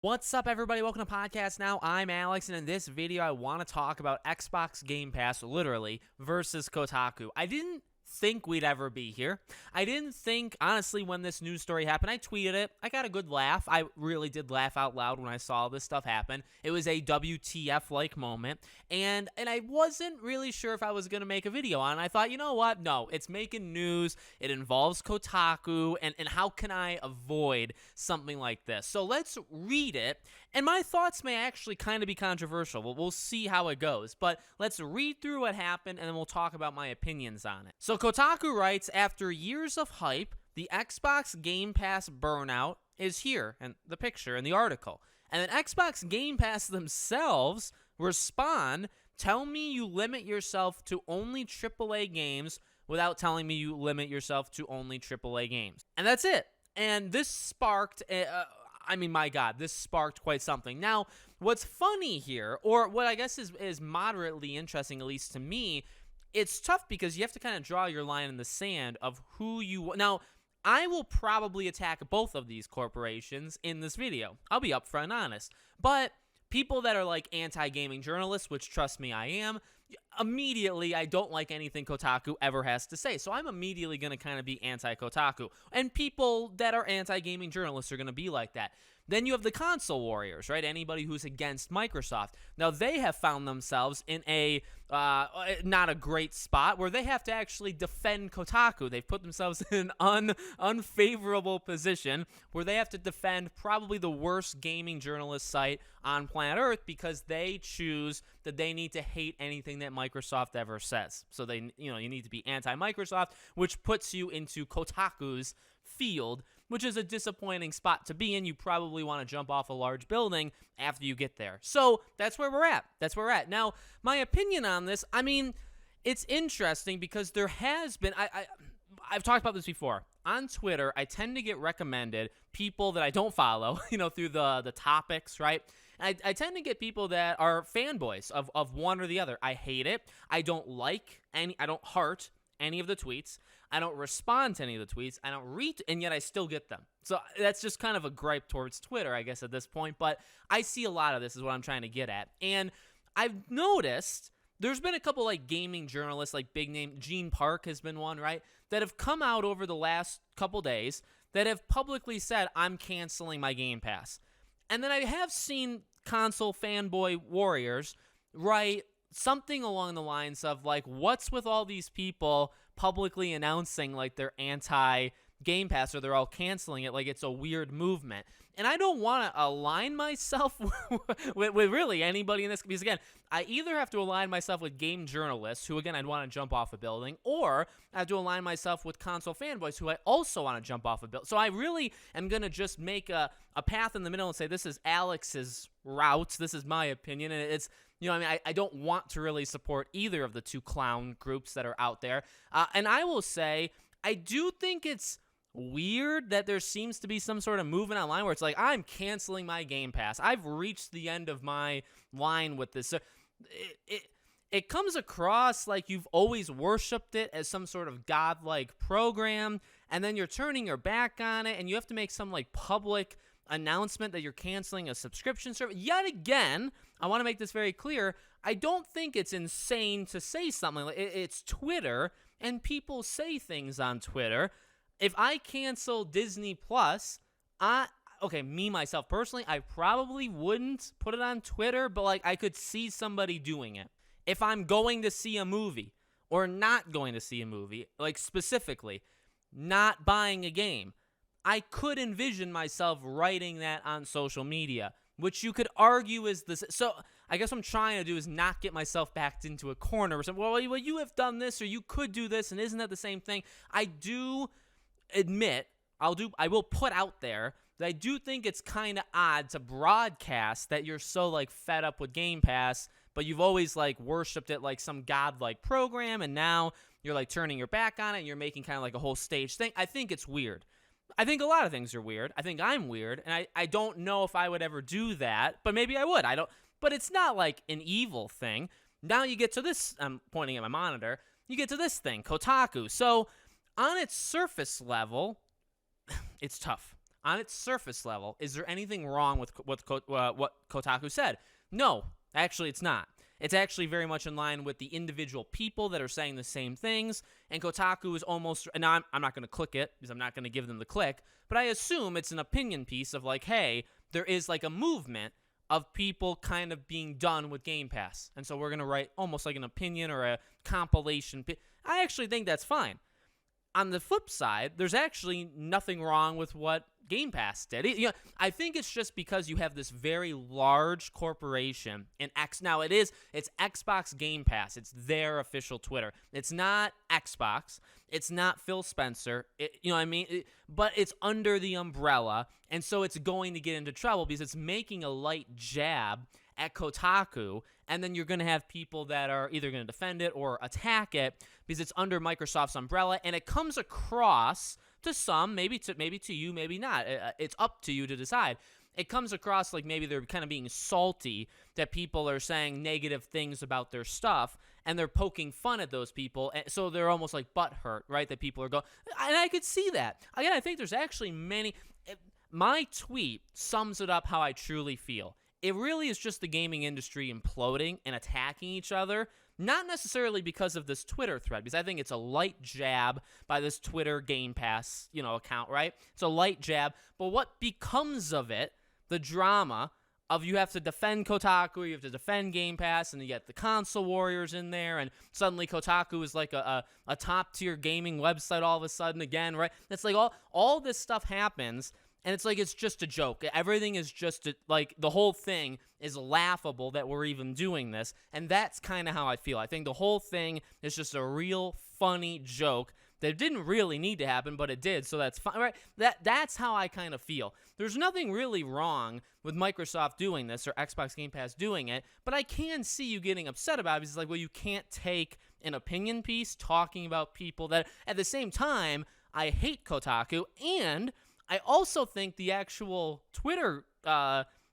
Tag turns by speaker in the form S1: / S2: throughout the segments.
S1: What's up, everybody? Welcome to Podcast Now. I'm Alex, and in this video, I want to talk about Xbox Game Pass, literally, versus Kotaku. I didn't think we'd ever be here. I didn't think, honestly, when this news story happened, I tweeted it. I got a good laugh. I really did laugh out loud when I saw this stuff happen. It was a WTF-like moment, and I wasn't really sure if I was going to make a video on it. I thought, you know what? No, it's making news. It involves Kotaku, and how can I avoid something like this? So let's read it, and my thoughts may actually kind of be controversial. We'll see how it goes, but let's read through what happened, and then we'll talk about my opinions on it. So Kotaku writes, after years of hype, the Xbox Game Pass burnout is here, and the picture in the article. And then Xbox Game Pass themselves respond, tell me you limit yourself to only AAA games without telling me you limit yourself to only AAA games. And that's it. And this sparked, my God, this sparked quite something. Now, what's funny here, or what I guess is moderately interesting, at least to me, it's tough because you have to kind of draw your line in the sand of who you... Now, I will probably attack both of these corporations in this video. I'll be upfront and honest. But people that are like anti-gaming journalists, which trust me, I am, immediately I don't like anything Kotaku ever has to say. So I'm immediately going to kind of be anti-Kotaku. And people that are anti-gaming journalists are going to be like that. Then you have the console warriors, right? Anybody who's against Microsoft. Now, they have found themselves in a not a great spot where they have to actually defend Kotaku. They've put themselves in an unfavorable position where they have to defend probably the worst gaming journalist site on planet Earth because they choose that they need to hate anything that Microsoft ever says. So you need to be anti-Microsoft, which puts you into Kotaku's field, which is a disappointing spot to be in. You probably want to jump off a large building after you get there. So that's where we're at. That's where we're at. Now, my opinion on this, it's interesting because there has been, I've talked about this before. On Twitter, I tend to get recommended people that I don't follow, through the topics, right? I tend to get people that are fanboys of one or the other. I hate it. I don't heart any of the tweets. I don't respond to any of the tweets. I don't read, and yet I still get them. So that's just kind of a gripe towards Twitter, I guess, at this point. But I see a lot of this is what I'm trying to get at. And I've noticed there's been a couple like gaming journalists, like big name, Gene Park has been one, right, that have come out over the last couple days that have publicly said, I'm canceling my Game Pass. And then I have seen console fanboy warriors write something along the lines of like, what's with all these people publicly announcing like they're anti-Game Pass or they're all canceling it like it's a weird movement. And I don't want to align myself with really anybody in this, because again, I either have to align myself with game journalists who, again, I'd want to jump off a building, or I have to align myself with console fanboys who I also want to jump off a building. So I really am going to just make a path in the middle and say, this is Alex's route, this is my opinion, and it's, I don't want to really support either of the two clown groups that are out there. And I will say, I do think it's weird that there seems to be some sort of movement online where it's like, I'm canceling my Game Pass. I've reached the end of my line with this. So it comes across like you've always worshipped it as some sort of godlike program, and then you're turning your back on it, and you have to make some like public announcement that you're canceling a subscription service. Yet again, I want to make this very clear, I don't think it's insane to say something like it's Twitter, and people say things on Twitter. If I cancel Disney Plus, myself personally, I probably wouldn't put it on Twitter, but like I could see somebody doing it. If I'm going to see a movie or not going to see a movie, like specifically not buying a game, I could envision myself writing that on social media, which you could argue is this. So I guess what I'm trying to do is not get myself backed into a corner or something. Well, you have done this, or you could do this, and isn't that the same thing? I do admit, I will put out there that I do think it's kind of odd to broadcast that you're so like fed up with Game Pass, but you've always like worshipped it like some godlike program, and now you're like turning your back on it and you're making kind of like a whole stage thing. I think it's weird. I think a lot of things are weird. I think I'm weird, and I don't know if I would ever do that, but maybe I would. But it's not like an evil thing. Now you get to this, I'm pointing at my monitor, you get to this thing, Kotaku. So on its surface level, it's tough. on its surface level, is there anything wrong with what Kotaku said? No, actually it's not. It's actually very much in line with the individual people that are saying the same things, and Kotaku is almost, and I'm not going to click it because I'm not going to give them the click, but I assume it's an opinion piece of like, hey, there is like a movement of people kind of being done with Game Pass, and so we're going to write almost like an opinion or a compilation. I actually think that's fine. On the flip side, there's actually nothing wrong with what Game Pass did. I think it's just because you have this very large corporation in now it's Xbox Game Pass. It's their official Twitter. It's not Xbox. It's not Phil Spencer. You know what I mean? But it's under the umbrella, and so it's going to get into trouble because it's making a light jab at Kotaku, and then you're going to have people that are either going to defend it or attack it because it's under Microsoft's umbrella, and it comes across to some, maybe to you, maybe not. It's up to you to decide. It comes across like maybe they're kind of being salty that people are saying negative things about their stuff, and they're poking fun at those people, and so they're almost like butthurt, right, that people are going, and I could see that. Again, I think there's actually many. My tweet sums it up how I truly feel. It really is just the gaming industry imploding and attacking each other, not necessarily because of this Twitter thread, because I think it's a light jab by this Twitter Game Pass, account, right? It's a light jab, but what becomes of it, the drama of you have to defend Kotaku, you have to defend Game Pass, and you get the console warriors in there, and suddenly Kotaku is like a top-tier gaming website all of a sudden again, right? It's like all this stuff happens, and it's like it's just a joke. Everything is just like the whole thing is laughable that we're even doing this, and that's kind of how I feel. I think the whole thing is just a real funny joke that didn't really need to happen, but it did, so that's fine, right? That's how I kind of feel. There's nothing really wrong with Microsoft doing this or Xbox Game Pass doing it, but I can see you getting upset about it because it's like, well, you can't take an opinion piece talking about people that, at the same time, I hate Kotaku, and I also think the actual Twitter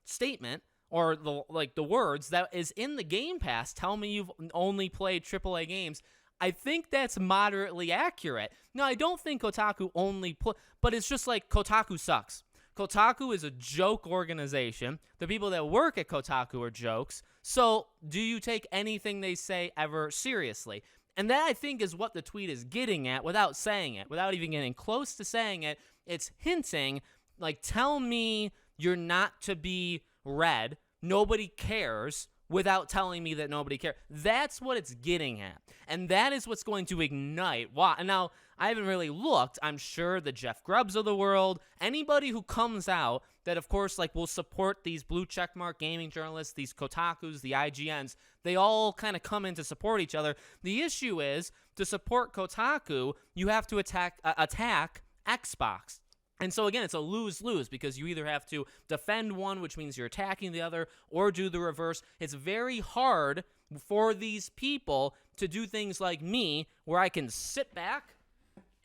S1: statement or the words that is in the Game Pass, tell me you've only played AAA games, I think that's moderately accurate. Now, I don't think Kotaku only but it's just like Kotaku sucks. Kotaku is a joke organization. The people that work at Kotaku are jokes. So do you take anything they say ever seriously? And that, I think, is what the tweet is getting at without saying it, without even getting close to saying it. It's hinting, like, tell me you're not to be read, nobody cares, without telling me that nobody cares. That's what it's getting at. And that is what's going to ignite. Wow. And now, I haven't really looked. I'm sure the Jeff Grubbs of the world, anybody who comes out that, of course, like, will support these blue checkmark gaming journalists, these Kotakus, the IGNs, they all kind of come in to support each other. The issue is, to support Kotaku, you have to attack Xbox. And so, again, it's a lose-lose because you either have to defend one, which means you're attacking the other, or do the reverse. It's very hard for these people to do things like me, where I can sit back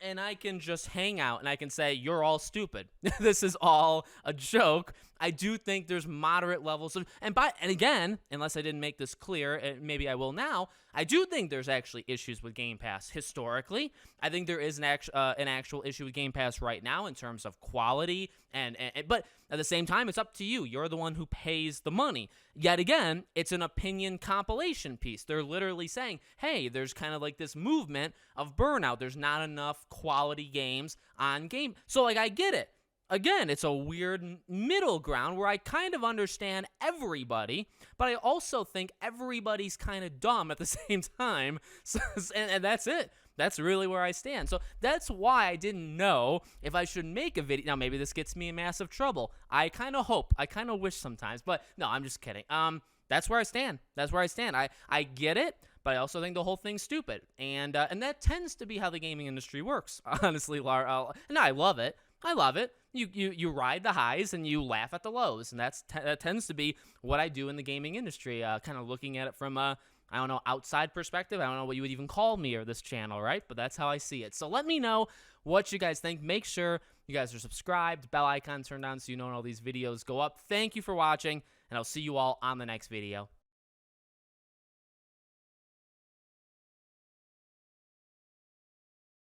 S1: and I can just hang out and I can say, you're all stupid. This is all a joke. I do think there's moderate levels of, and again, unless I didn't make this clear, and maybe I will now, I do think there's actually issues with Game Pass historically. I think there is an actual issue with Game Pass right now in terms of quality, but at the same time, it's up to you. You're the one who pays the money. Yet again, it's an opinion compilation piece. They're literally saying, hey, there's kind of like this movement of burnout. There's not enough quality games on game. So, like, I get it. Again, it's a weird middle ground where I kind of understand everybody, but I also think everybody's kind of dumb at the same time, and that's it. That's really where I stand. So that's why I didn't know if I should make a video. Now, maybe this gets me in massive trouble. I kind of hope. I kind of wish sometimes, but no, I'm just kidding. That's where I stand. That's where I stand. I get it, but I also think the whole thing's stupid, and that tends to be how the gaming industry works, honestly, Lar. And I love it. I love it. You ride the highs and you laugh at the lows, and that tends to be what I do in the gaming industry, kind of looking at it from a, I don't know, outside perspective. I don't know what you would even call me or this channel, right? But that's how I see it. So let me know what you guys think. Make sure you guys are subscribed, bell icon turned on so you know when all these videos go up. Thank you for watching, and I'll see you all on the next video.